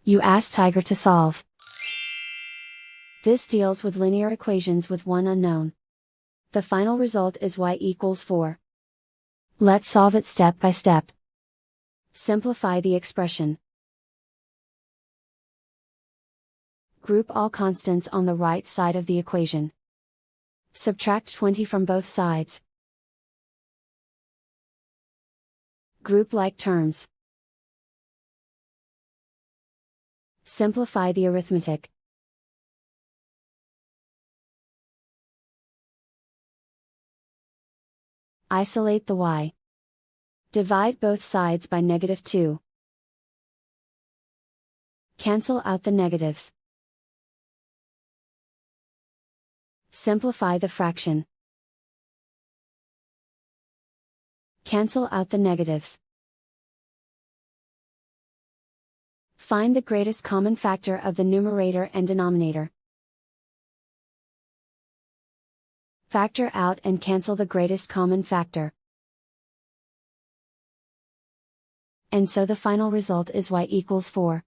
You ask Tiger to solve. This deals with linear equations with one unknown. The final result is y equals 4. Let's solve it step by step. Simplify the expression. Group all constants on the right side of the equation. Subtract 20 from both sides. Group like terms. Simplify the arithmetic. Isolate the y. Divide both sides by -2. Cancel out the negatives. Simplify the fraction. Cancel out the negatives. Find the greatest common factor of the numerator and denominator. Factor out and cancel the greatest common factor. And so the final result is y equals 4.